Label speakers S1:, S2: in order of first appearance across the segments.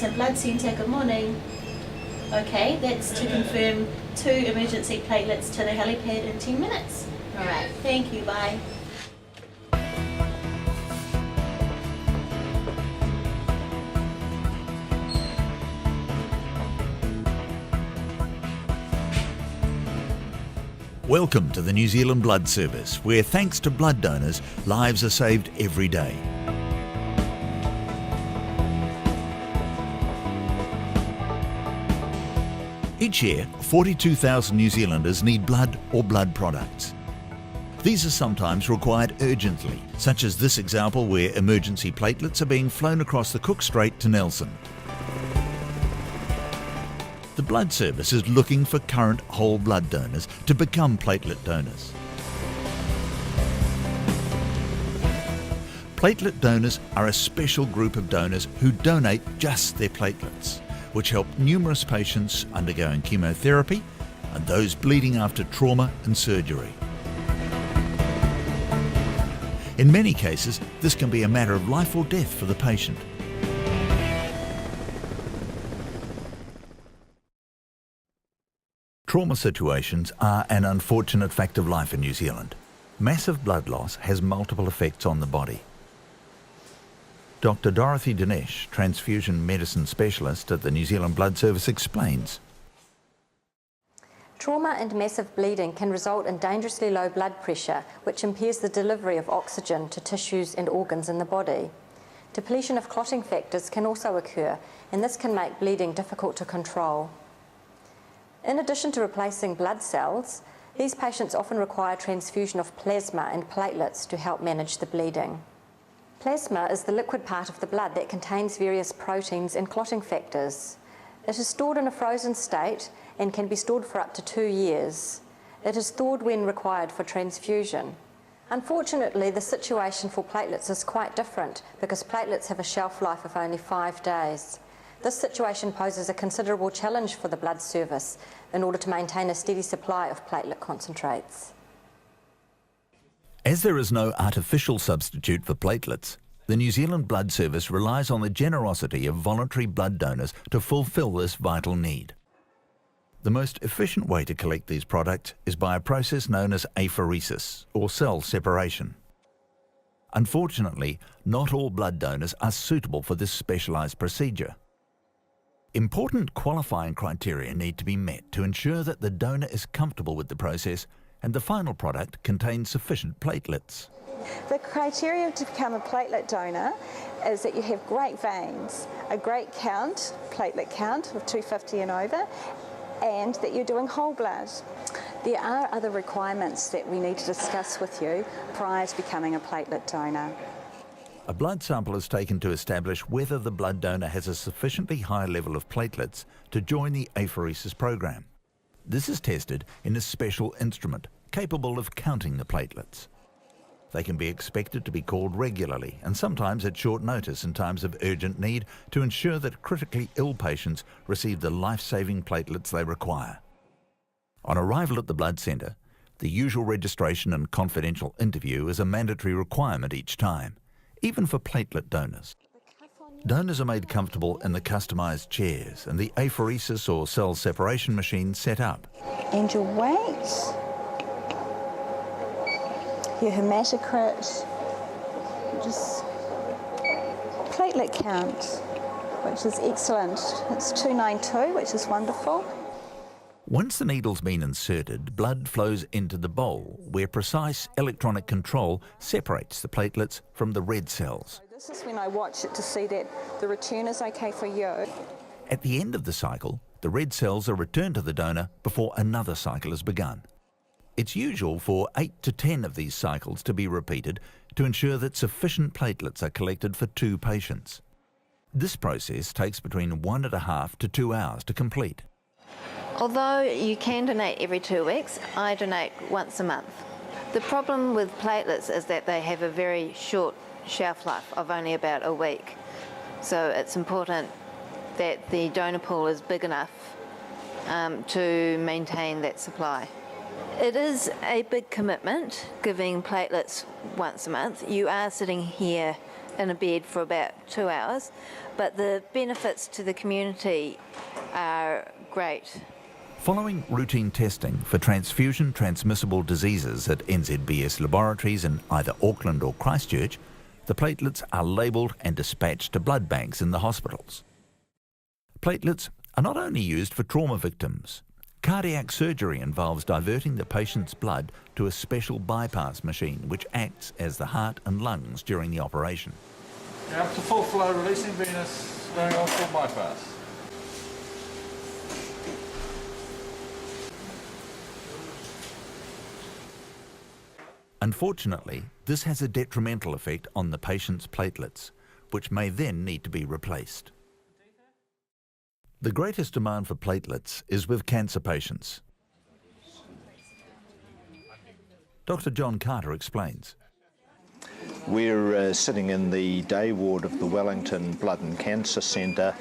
S1: Platelet Blood Centre, good morning. Okay, that's to confirm 2 emergency platelets to the helipad in 10 minutes. All right, thank you, bye.
S2: Welcome to the New Zealand Blood Service, where thanks to blood donors, lives are saved every day. Each year, 42,000 New Zealanders need blood or blood products. These are sometimes required urgently, such as this example where emergency platelets are being flown across the Cook Strait to Nelson. The Blood Service is looking for current whole blood donors to become platelet donors. Platelet donors are a special group of donors who donate just their platelets, which help numerous patients undergoing chemotherapy and those bleeding after trauma and surgery. In many cases, this can be a matter of life or death for the patient. Trauma situations are an unfortunate fact of life in New Zealand. Massive blood loss has multiple effects on the body. Dr. Dorothy Dinesh, transfusion medicine specialist at the New Zealand Blood Service, explains.
S3: Trauma and massive bleeding can result in dangerously low blood pressure, which impairs the delivery of oxygen to tissues and organs in the body. Depletion of clotting factors can also occur, and this can make bleeding difficult to control. In addition to replacing blood cells, these patients often require transfusion of plasma and platelets to help manage the bleeding. Plasma is the liquid part of the blood that contains various proteins and clotting factors. It is stored in a frozen state and can be stored for up to 2 years. It is thawed when required for transfusion. Unfortunately, the situation for platelets is quite different because platelets have a shelf life of only 5 days. This situation poses a considerable challenge for the blood service in order to maintain a steady supply of platelet concentrates.
S2: As there is no artificial substitute for platelets, the New Zealand Blood Service relies on the generosity of voluntary blood donors to fulfil this vital need. The most efficient way to collect these products is by a process known as apheresis, or cell separation. Unfortunately, not all blood donors are suitable for this specialised procedure. Important qualifying criteria need to be met to ensure that the donor is comfortable with the process and the final product contains sufficient platelets.
S4: The criteria to become a platelet donor is that you have great veins, a great count, platelet count of 250 and over, and that you're doing whole blood. There are other requirements that we need to discuss with you prior to becoming a platelet donor.
S2: A blood sample is taken to establish whether the blood donor has a sufficiently high level of platelets to join the apheresis program. This is tested in a special instrument capable of counting the platelets. They can be expected to be called regularly and sometimes at short notice in times of urgent need to ensure that critically ill patients receive the life-saving platelets they require. On arrival at the blood centre, the usual registration and confidential interview is a mandatory requirement each time, even for platelet donors. Donors are made comfortable in the customised chairs and the apheresis or cell separation machine set up.
S4: And your weight, your hematocrit, just platelet count, which is excellent. It's 292, which is wonderful.
S2: Once the needle's been inserted, blood flows into the bowl, where precise electronic control separates the platelets from the red cells.
S4: This is when I watch it to see that the return is okay for you.
S2: At the end of the cycle, the red cells are returned to the donor before another cycle is begun. It's usual for 8 to 10 of these cycles to be repeated to ensure that sufficient platelets are collected for 2 patients. This process takes between 1.5 to 2 hours to complete.
S5: Although you can donate every 2 weeks, I donate once a month. The problem with platelets is that they have a very short shelf life of only about a week. So it's important that the donor pool is big enough to maintain that supply. It is a big commitment giving platelets once a month. You are sitting here in a bed for about 2 hours, but the benefits to the community are great.
S2: Following routine testing for transfusion transmissible diseases at NZBS laboratories in either Auckland or Christchurch, the platelets are labelled and dispatched to blood banks in the hospitals. Platelets are not only used for trauma victims. Cardiac surgery involves diverting the patient's blood to a special bypass machine which acts as the heart and lungs during the operation.
S6: Now up to full flow, releasing venous, going on full bypass.
S2: Unfortunately, this has a detrimental effect on the patient's platelets, which may then need to be replaced. The greatest demand for platelets is with cancer patients. Dr. John Carter explains.
S7: We're sitting in the day ward of the Wellington Blood and Cancer Centre.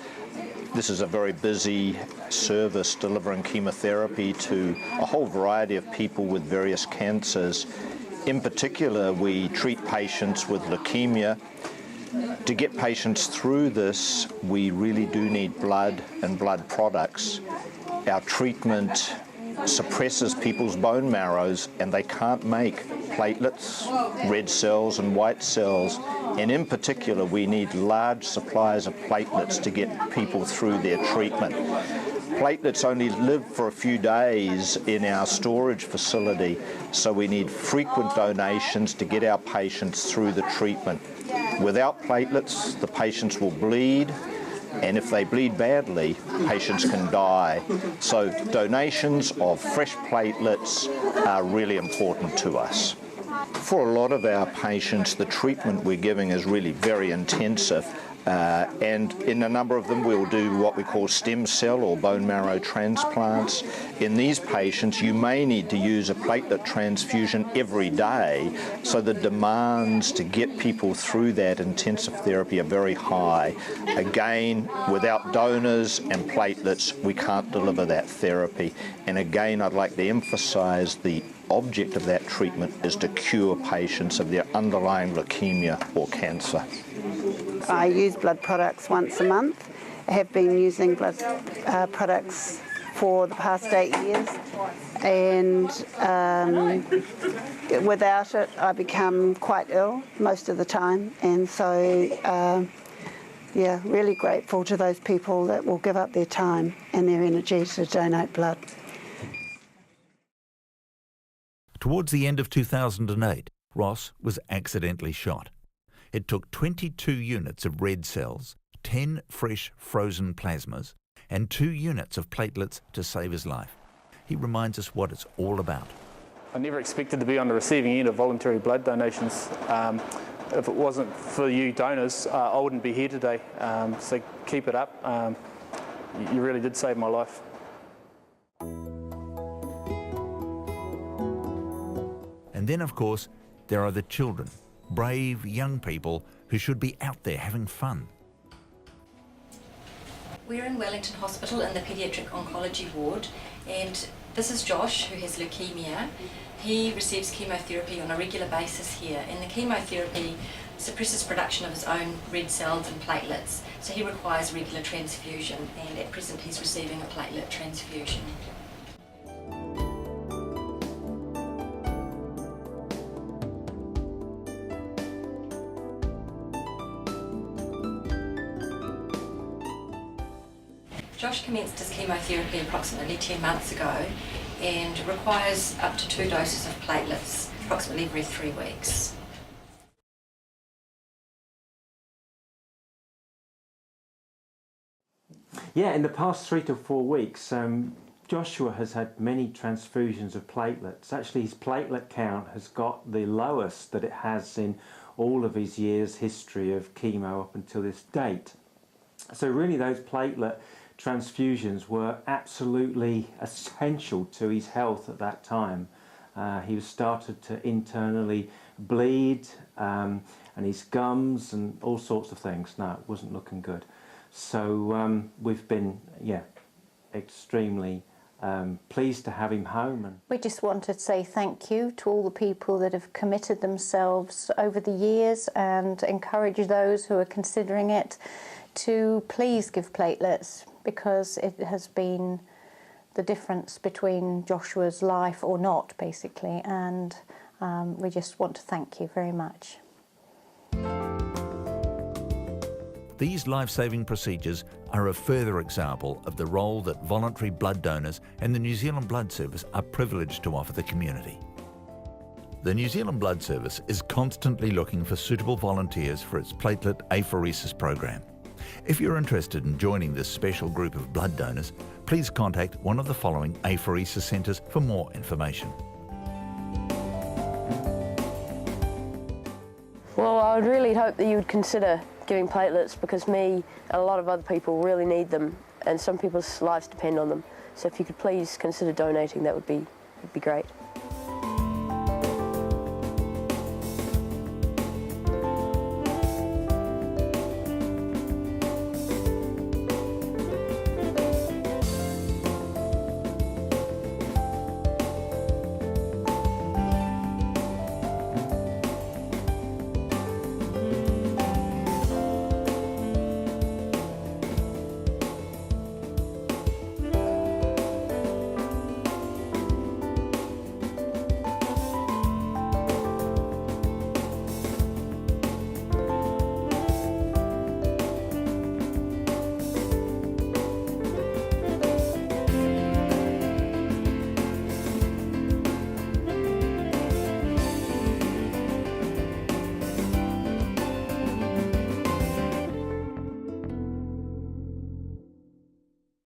S7: This is a very busy service delivering chemotherapy to a whole variety of people with various cancers. In particular, we treat patients with leukemia. To get patients through this, we really do need blood and blood products. Our treatment suppresses people's bone marrows and they can't make platelets, red cells and white cells. And in particular, we need large supplies of platelets to get people through their treatment. Platelets only live for a few days in our storage facility, so we need frequent donations to get our patients through the treatment. Without platelets, the patients will bleed, and if they bleed badly, patients can die. So donations of fresh platelets are really important to us. For a lot of our patients, the treatment we're giving is really very intensive. And in a number of them we'll do what we call stem cell or bone marrow transplants. In these patients you may need to use a platelet transfusion every day, so the demands to get people through that intensive therapy are very high. Again, without donors and platelets we can't deliver that therapy. And again, I'd like to emphasise the object of that treatment is to cure patients of their underlying leukemia or cancer.
S8: I use blood products once a month. I have been using blood products for the past 8 years, and without it I become quite ill most of the time, and so yeah, really grateful to those people that will give up their time and their energy to donate blood.
S2: Towards the end of 2008, Ross was accidentally shot. It took 22 units of red cells, 10 fresh frozen plasmas, and 2 units of platelets to save his life. He reminds us what it's all about.
S9: I never expected to be on the receiving end of voluntary blood donations. If it wasn't for you donors, I wouldn't be here today. So keep it up. You really did save my life.
S2: And then, of course, there are the children, brave young people who should be out there having fun.
S10: We're in Wellington Hospital in the paediatric oncology ward, and this is Josh, who has leukemia. He receives chemotherapy on a regular basis here, and the chemotherapy suppresses production of his own red cells and platelets, so he requires regular transfusion, and at present he's receiving a platelet transfusion. Josh commenced his chemotherapy approximately 10 months ago and requires up to 2 doses of platelets approximately every 3 weeks.
S11: Yeah, in the past 3 to 4 weeks, Joshua has had many transfusions of platelets. Actually, his platelet count has got the lowest that it has in all of his years' history of chemo up until this date. So really those platelet transfusions were absolutely essential to his health at that time. He was started to internally bleed, and his gums and all sorts of things. No, it wasn't looking good. So we've been, extremely pleased to have him home. And
S12: we just want to say thank you to all the people that have committed themselves over the years, and encourage those who are considering it to please give platelets, because it has been the difference between Joshua's life or not, basically, and we just want to thank you very much.
S2: These life-saving procedures are a further example of the role that voluntary blood donors and the New Zealand Blood Service are privileged to offer the community. The New Zealand Blood Service is constantly looking for suitable volunteers for its platelet apheresis program. If you're interested in joining this special group of blood donors, please contact one of the following apheresis centres for more information.
S13: Well, I would really hope that you would consider giving platelets, because me and a lot of other people really need them, and some people's lives depend on them. So if you could please consider donating, that would be great.